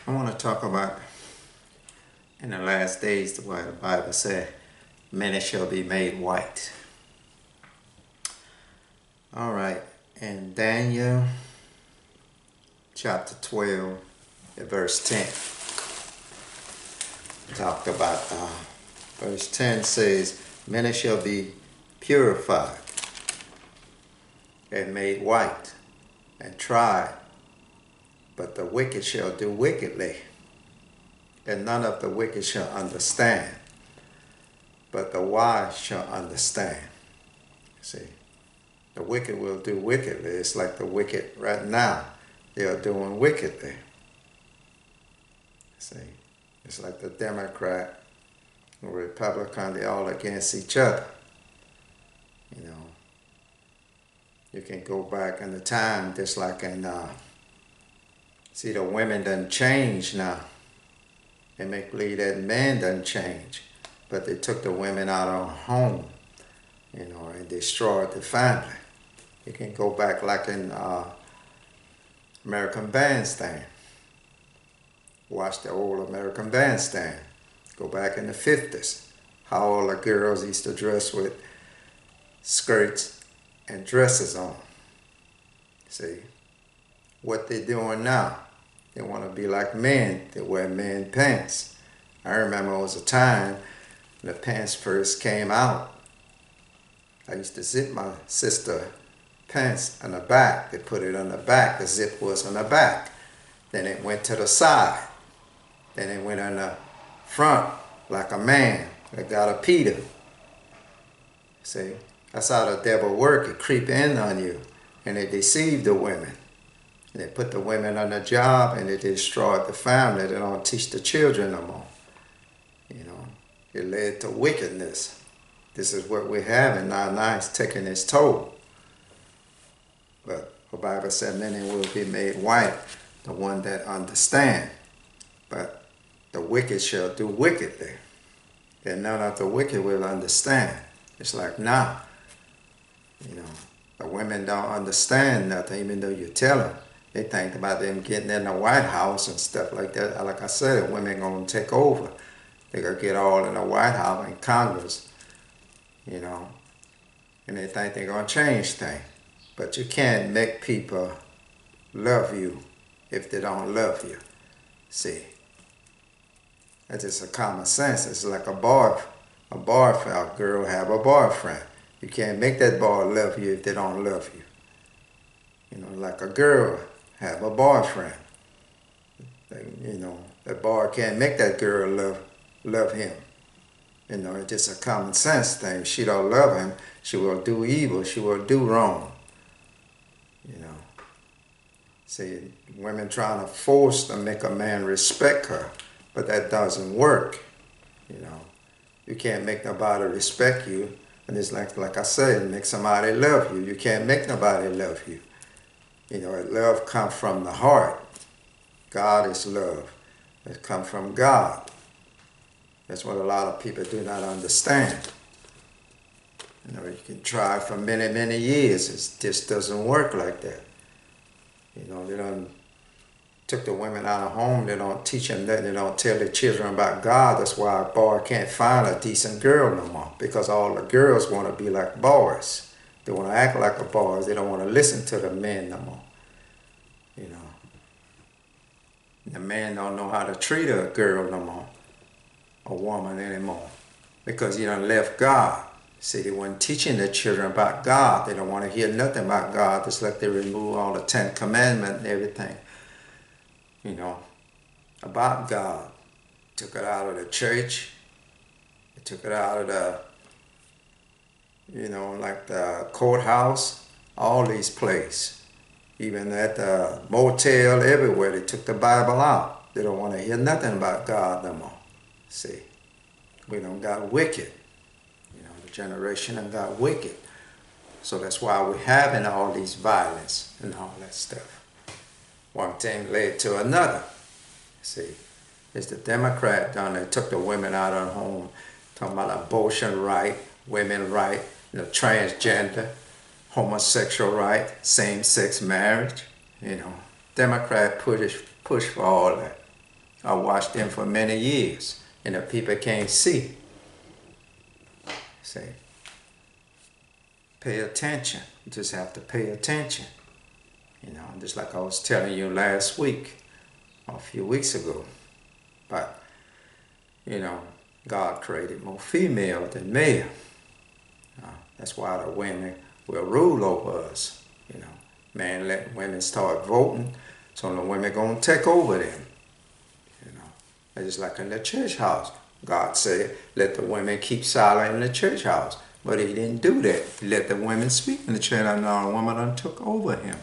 I want to talk about in the last days where the Bible said, many shall be made white. All right, in Daniel chapter 12, verse 10, talked about, verse 10 says, many shall be purified and made white and tried, but the wicked shall do wickedly, and none of the wicked shall understand, but the wise shall understand. See, the wicked will do wickedly. It's like the wicked right now. They are doing wickedly. See, it's like the Democrat and Republican, they're all against each other. You know, you can go back in the time, just like in, see, the women done change now. They make believe that men done change, but they took the women out of home, you know, and destroyed the family. You can go back like in American Bandstand. Watch the old American Bandstand. Go back in the 50s. How all the girls used to dress with skirts and dresses on. See, what they're doing now, they want to be like men. They wear men pants. I remember it was a time when the pants first came out. I used to zip my sister pants on the back. They put it on the back. The zip was on the back. Then it went to the side. Then it went on the front like a man that got a Peter. See, that's how the devil works. It creep in on you, and it deceive the women. And they put the women on the job, and they destroyed the family. They don't teach the children no more. You know, it led to wickedness. This is what we're having now. Now it's taking its toll. But the Bible said many will be made white, the one that understand. But the wicked shall do wickedly, and none of the wicked will understand. It's like now, you know, the women don't understand nothing, even though you tell them. They think about them getting in the White House and stuff like that. Like I said, women gonna take over. They gonna get all in the White House and Congress, you know, and they think they're gonna change things. But you can't make people love you if they don't love you. See, that's just a common sense. It's like a girl have a boyfriend. You can't make that boy love you if they don't love you. You know, like a girl have a boyfriend. You know, that boy can't make that girl love him. You know, it's just a common sense thing. If she don't love him, she will do evil. She will do wrong. You know, see, women trying to force to make a man respect her, but that doesn't work. You know, you can't make nobody respect you, and it's like I said, make somebody love you. You can't make nobody love you. You know, love comes from the heart. God is love. It comes from God. That's what a lot of people do not understand. You know, you can try for many, many years. It just doesn't work like that. You know, they don't took the women out of home. They don't teach them that. They don't tell their children about God. That's why a boy can't find a decent girl no more, because all the girls want to be like boys. They want to act like a boys. They don't want to listen to the men no more. You know, the man don't know how to treat a girl no more, a woman anymore, because he done left God. See, they weren't teaching their children about God. They don't want to hear nothing about God. It's like they remove all the 10 Commandments and everything, you know, about God. Took it out of the church. They took it out of the, you know, like the courthouse, all these places. Even at the motel, everywhere, they took the Bible out. They don't want to hear nothing about God no more. See, we done got wicked. Generation and got wicked. So that's why we're having all these violence and all that stuff. One thing led to another. See, it's the Democrat down there took the women out of home, talking about abortion right, women right, you know, transgender, homosexual right, same-sex marriage. You know, Democrat push for all that. I watched them for many years, and the people can't see. See, pay attention. You just have to pay attention. You know, just like I was telling you last week, or a few weeks ago. But, you know, God created more female than male. That's why the women will rule over us. You know, man, let women start voting, so the women gonna take over them. You know, it's just like in the church house. God said, let the women keep silent in the church house. But he didn't do that. He let the women speak in the church, and the woman done took over him.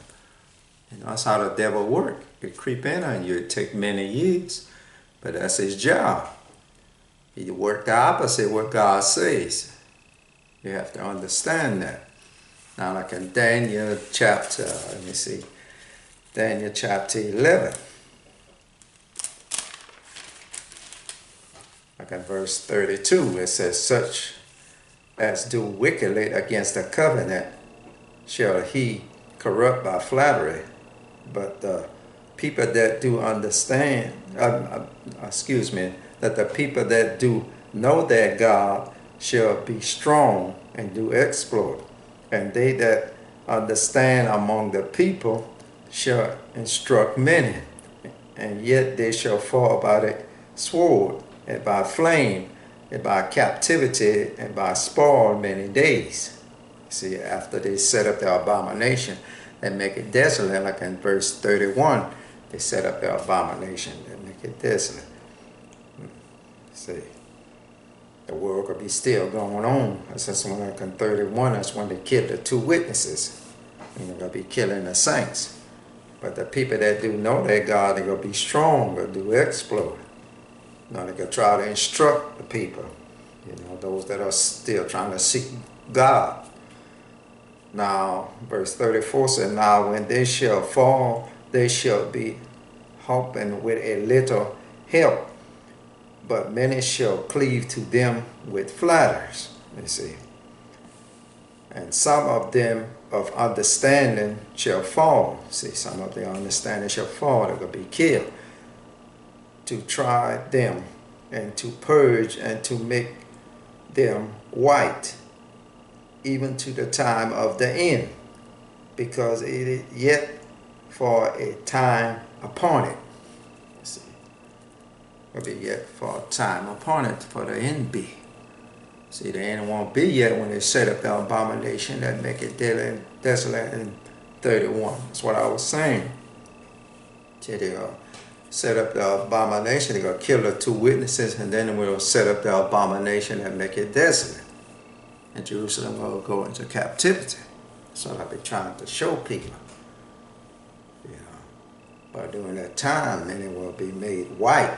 You know, that's how the devil works. It creep in on you. It take many years, but that's his job. He worked the opposite of what God says. You have to understand that. Now, like in Daniel chapter, let me see, Daniel chapter 11. Like in verse 32, it says, such as do wickedly against the covenant shall he corrupt by flattery. But the people that do understand, that the people that do know their God shall be strong and do exploit. And they that understand among the people shall instruct many. And yet they shall fall by the sword, and by flame, and by captivity, and by spoil many days. See, after they set up the abomination and make it desolate, like in verse 31, they set up the abomination and make it desolate. See, the world could be still going on. That's when, like in 31, that's when they killed the two witnesses. And they're going to be killing the saints. But the people that do know their God, they're going to be strong, they'll do exploit. Now they're going to try to instruct the people, you know, those that are still trying to seek God. Now, verse 34 says, now when they shall fall, they shall be helping with a little help, but many shall cleave to them with flatters. You see. And some of them of understanding shall fall. See, some of their understanding shall fall, they will be killed. To try them and to purge and to make them white, even to the time of the end, because it is yet for a time appointed. See, it'll be yet for a time appointed for the end be. See, the end won't be yet when they set up the abomination that make it desolate in 31. That's what I was saying. See, they're going to set up the abomination, they're going to kill the two witnesses, and then we'll set up the abomination that make it desolate. And Jerusalem will go into captivity. That's what I've been trying to show people. You know, but during that time, many will be made white.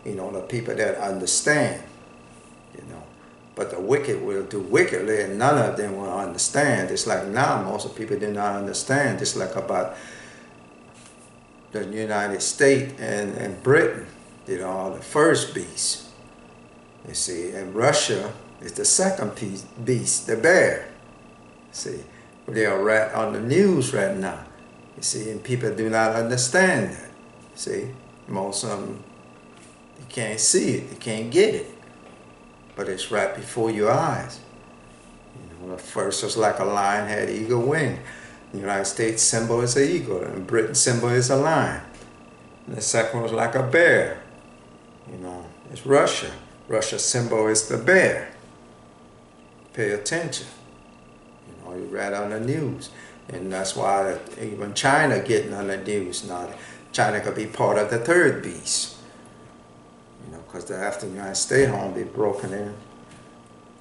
You know, the people that understand. You know, but the wicked will do wickedly, and none of them will understand. It's like now, most of the people do not understand. It's like about the United States and Britain. You know, the first beast. You see, and Russia is the second beast, the bear. See, they are right on the news right now. You see, and people do not understand that. See, most of them, you can't see it, you can't get it. But it's right before your eyes. You know, the first was like a lion had eagle wing. The United States symbol is an eagle, and Britain's symbol is a lion. And the second was like a bear. You know, it's Russia. Russia's symbol is the bear. Pay attention. You know, you read on the news. And that's why even China getting on the news now. China could be part of the third beast. You know, because after the United States home be broken in,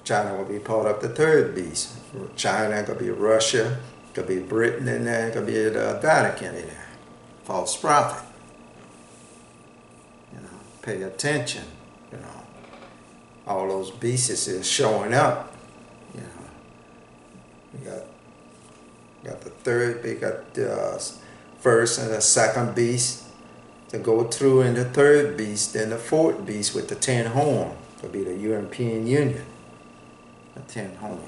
China will be part of the third beast. China could be Russia, could be Britain in there, could be the Vatican in there. False prophet. You know, pay attention. You know, all those beasts is showing up. You know, we got the third, we got the first and the second beast to go through, in the third beast, then the fourth beast with the 10 horn will be the European Union, the 10 horn.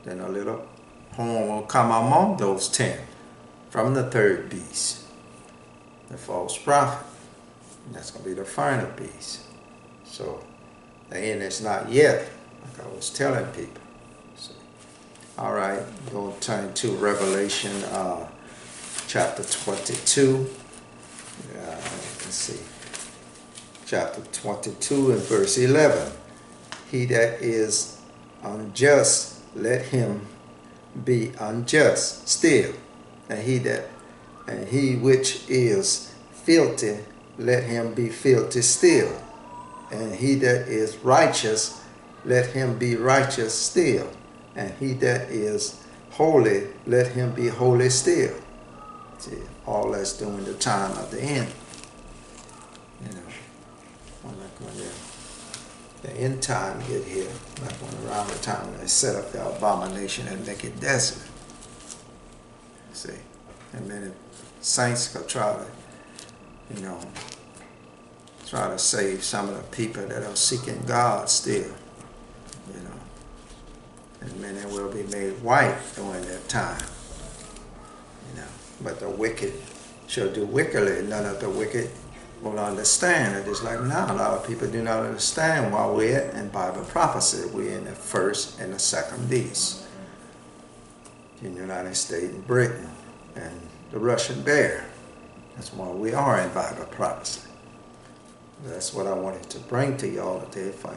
Then a little horn will come among those 10 from the third beast, the false prophet. That's going to be the final piece. So the end is not yet, like I was telling people. So, all right, go turn to Revelation chapter 22. Let's see. Chapter 22 and verse 11. He that is unjust, let him be unjust still. And he which is filthy, let him be filthy still. And he that is righteous, let him be righteous still. And he that is holy, let him be holy still. See, all that's during the time of the end. You know, when the end time get here, like when around the time when they set up the abomination and make it desolate. See, and many saints could try to, try to save some of the people that are seeking God still, and many will be made white during that time, but the wicked shall do wickedly. None of the wicked will understand it. It's like now a lot of people do not understand why we're in Bible prophecy. We're in the first and the second beast in the United States and Britain and the Russian bear. That's why we are in Bible prophecy. That's what I wanted to bring to y'all today for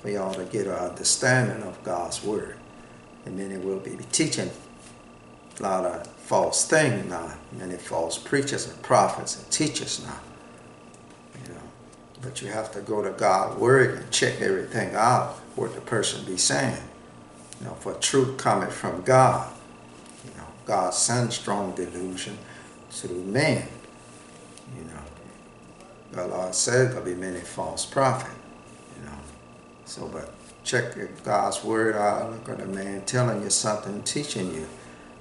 y'all to get an understanding of God's word. And then it will be teaching a lot of false things now, many false preachers and prophets and teachers now. But you have to go to God's word and check everything out, what the person be saying. For truth coming from God. God sends strong delusion through man. The Lord said there'll be many false prophets. So, but check God's word out. Look at the man telling you something, teaching you.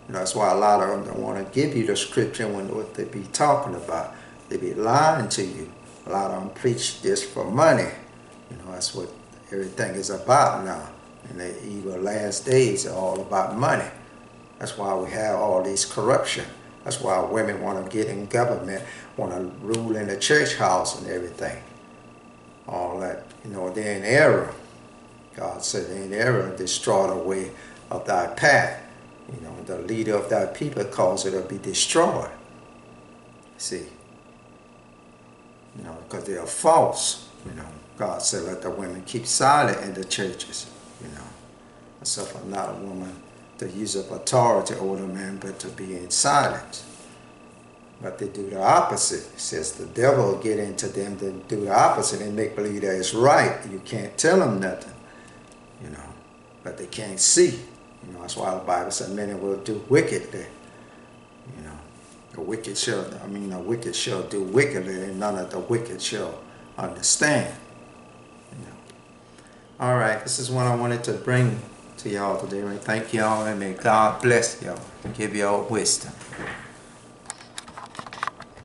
That's why a lot of them don't want to give you the scripture when what they be talking about. They be lying to you. A lot of them preach this for money. That's what everything is about now. And the evil last days are all about money. That's why we have all these corruption. That's why women want to get in government, want to rule in the church house and everything. All that, they're in error. God said they're in error, destroy the way of thy path. The leader of thy people cause it to be destroyed. See, because they are false. God said let the women keep silent in the churches. Suffer not a woman to use of authority over the man, but to be in silence. But they do the opposite. It says the devil will get into them to do the opposite and make believe that it's right. You can't tell them nothing, but they can't see. That's why the Bible said many will do wickedly. The wicked shall do wickedly, and none of the wicked shall understand. All right, this is what I wanted to bring to y'all today. Thank y'all, and may God bless y'all and give y'all wisdom.